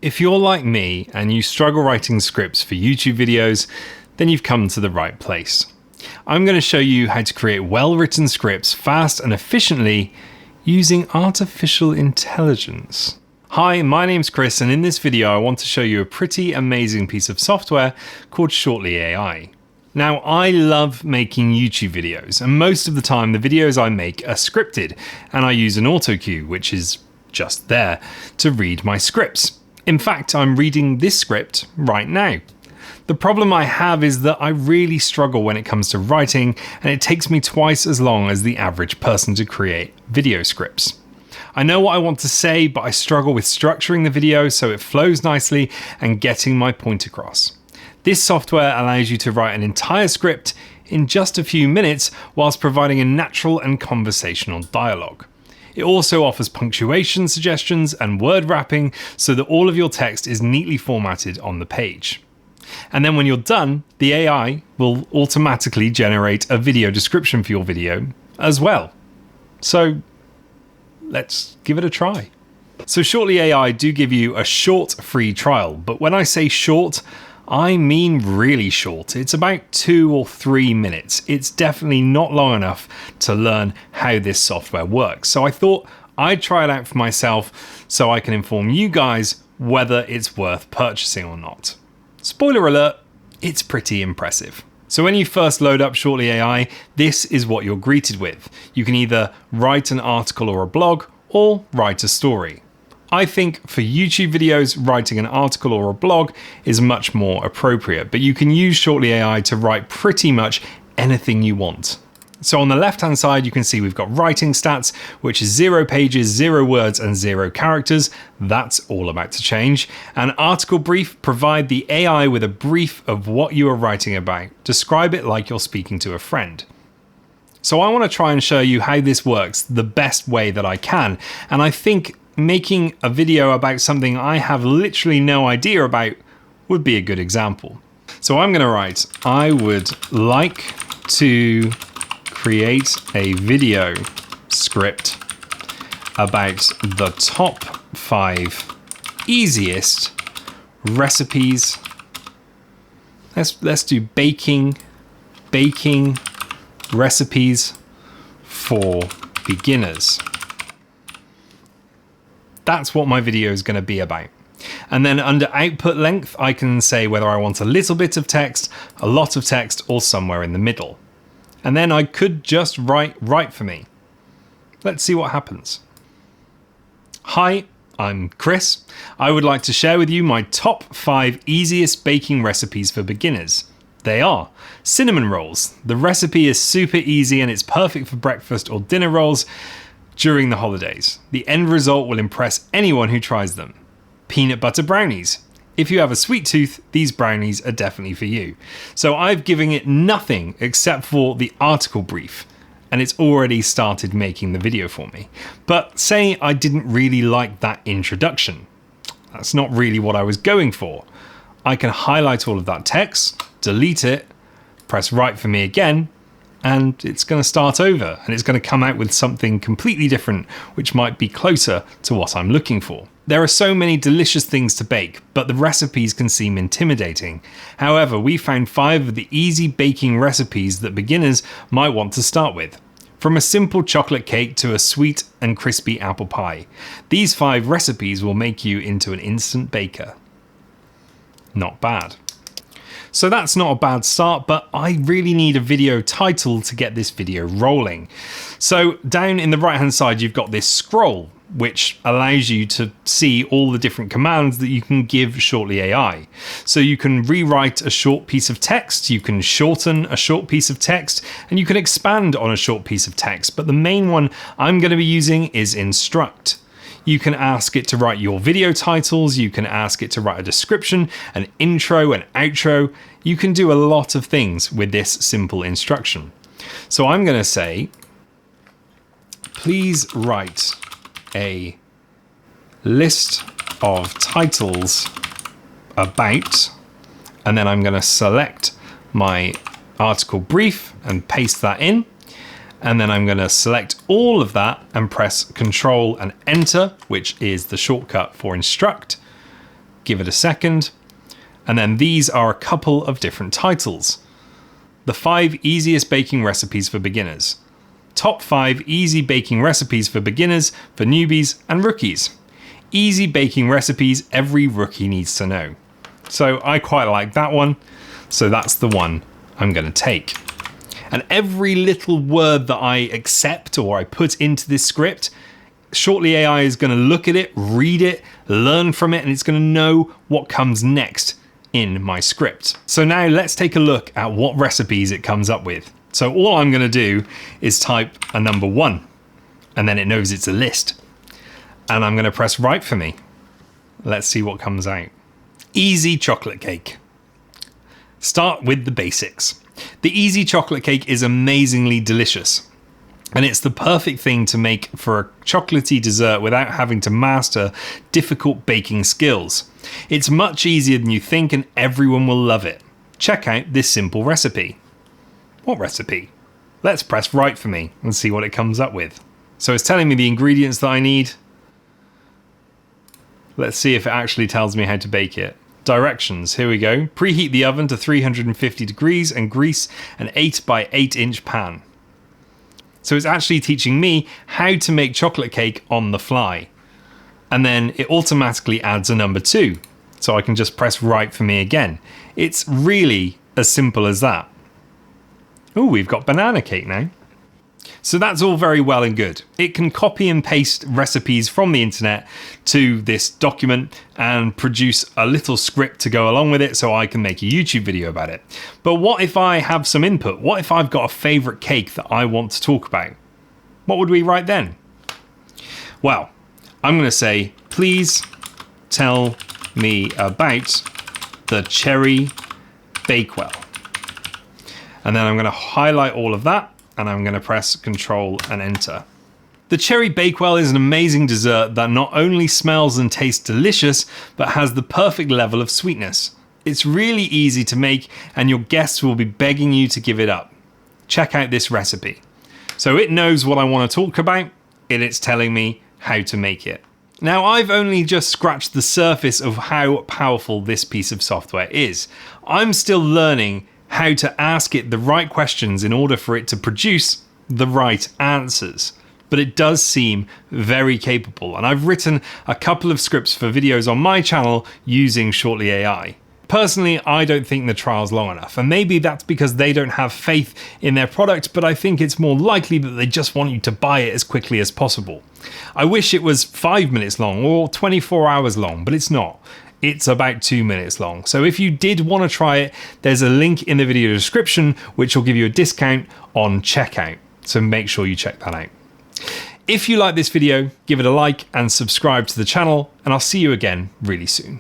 If you're like me and you struggle writing scripts for YouTube videos, then you've come to the right place. I'm going to show you how to create well-written scripts fast and efficiently using artificial intelligence. Hi, my name's Chris, and in this video I want to show you a pretty amazing piece of software called Shortly AI. Now, I love making YouTube videos, and most of the time the videos I make are scripted, and I use an autocue, which is just there, to read my scripts. In fact, I'm reading this script right now. The problem I have is that I really struggle when it comes to writing, and it takes me twice as long as the average person to create video scripts. I know what I want to say, but I struggle with structuring the video so it flows nicely and getting my point across. This software allows you to write an entire script in just a few minutes whilst providing a natural and conversational dialogue. It also offers punctuation suggestions and word wrapping so that all of your text is neatly formatted on the page. And then when you're done, the AI will automatically generate a video description for your video as well. So let's give it a try. So Shortly AI do give you a short free trial, but when I say short, I mean really short. It's about 2 or 3 minutes. It's definitely not long enough to learn how this software works. So I thought I'd try it out for myself so I can inform you guys whether it's worth purchasing or not. Spoiler alert, it's pretty impressive. So when you first load up Shortly AI, this is what you're greeted with. You can either write an article or a blog, or write a story. I think for YouTube videos, writing an article or a blog is much more appropriate, but you can use Shortly AI to write pretty much anything you want. So on the left-hand side, you can see we've got writing stats, which is 0 pages, 0 words, and 0 characters. That's all about to change. And article brief, provide the AI with a brief of what you are writing about. Describe it like you're speaking to a friend. So I want to try and show you how this works the best way that I can. And I think making a video about something I have literally no idea about would be a good example. So I'm going to write, I would like to create a video script about the top 5 easiest recipes. Let's do baking recipes for beginners. That's what my video is going to be about. And then under output length, I can say whether I want a little bit of text, a lot of text, or somewhere in the middle. And then I could just write for me. Let's see what happens. Hi, I'm Chris. I would like to share with you my top 5 easiest baking recipes for beginners. They are cinnamon rolls. The recipe is super easy and it's perfect for breakfast or dinner rolls during the holidays. The end result will impress anyone who tries them. Peanut butter brownies. If you have a sweet tooth, these brownies are definitely for you. So I've given it nothing except for the article brief, and it's already started making the video for me. But say I didn't really like that introduction. That's not really what I was going for. I can highlight all of that text, delete it, press write for me again, and it's going to start over, and it's going to come out with something completely different, which might be closer to what I'm looking for. There are so many delicious things to bake, but the recipes can seem intimidating. However, we found 5 of the easy baking recipes that beginners might want to start with. From a simple chocolate cake to a sweet and crispy apple pie. These 5 recipes will make you into an instant baker. Not bad. So that's not a bad start, but I really need a video title to get this video rolling. So down in the right hand side, you've got this scroll, which allows you to see all the different commands that you can give Shortly AI. So you can rewrite a short piece of text, you can shorten a short piece of text, and you can expand on a short piece of text. But the main one I'm going to be using is instruct. You can ask it to write your video titles, you can ask it to write a description, an intro, an outro. You can do a lot of things with this simple instruction. So I'm going to say, please write a list of titles about, and then I'm going to select my article brief and paste that in. And then I'm going to select all of that and press Control and Enter, which is the shortcut for instruct. give it a second. And then these are a couple of different titles. The 5 easiest baking recipes for beginners. Top 5 easy baking recipes for beginners, for newbies and rookies. Easy baking recipes every rookie needs to know. So I quite like that one. So that's the one I'm going to take. And every little word that I accept or I put into this script, Shortly AI is going to look at it, read it, learn from it, and it's going to know what comes next in my script. So now let's take a look at what recipes it comes up with. So all I'm going to do is type a number 1, and then it knows it's a list. And I'm going to press write for me. Let's see what comes out. Easy chocolate cake. Start with the basics. The easy chocolate cake is amazingly delicious. And it's the perfect thing to make for a chocolatey dessert without having to master difficult baking skills. It's much easier than you think, and everyone will love it. Check out this simple recipe. What recipe? Let's press write for me and see what it comes up with. So it's telling me the ingredients that I need. Let's see if it actually tells me how to bake it. Directions, here we go. Preheat the oven to 350 degrees and grease an 8 by 8 inch pan. So it's actually teaching me how to make chocolate cake on the fly. And then it automatically adds a number 2. So I can just press write for me again. It's really as simple as that. Oh, we've got banana cake now. So that's all very well and good. It can copy and paste recipes from the internet to this document and produce a little script to go along with it so I can make a YouTube video about it. But what if I have some input? What if I've got a favorite cake that I want to talk about? What would we write then? Well, I'm going to say, please tell me about the cherry bakewell. And then I'm going to highlight all of that. And I'm going to press Control and Enter. The cherry bakewell is an amazing dessert that not only smells and tastes delicious, but has the perfect level of sweetness. It's really easy to make, and your guests will be begging you to give it up. Check out this recipe. So it knows what I want to talk about, and it's telling me how to make it. Now, I've only just scratched the surface of how powerful this piece of software is. I'm still learning how to ask it the right questions in order for it to produce the right answers. But it does seem very capable, and I've written a couple of scripts for videos on my channel using Shortly AI. Personally, I don't think the trial's long enough, and maybe that's because they don't have faith in their product, but I think it's more likely that they just want you to buy it as quickly as possible. I wish it was 5 minutes long or 24 hours long, but it's not. It's about 2 minutes long. So if you did want to try it, there's a link in the video description which will give you a discount on checkout. So make sure you check that out. If you like this video, give it a like and subscribe to the channel, and I'll see you again really soon.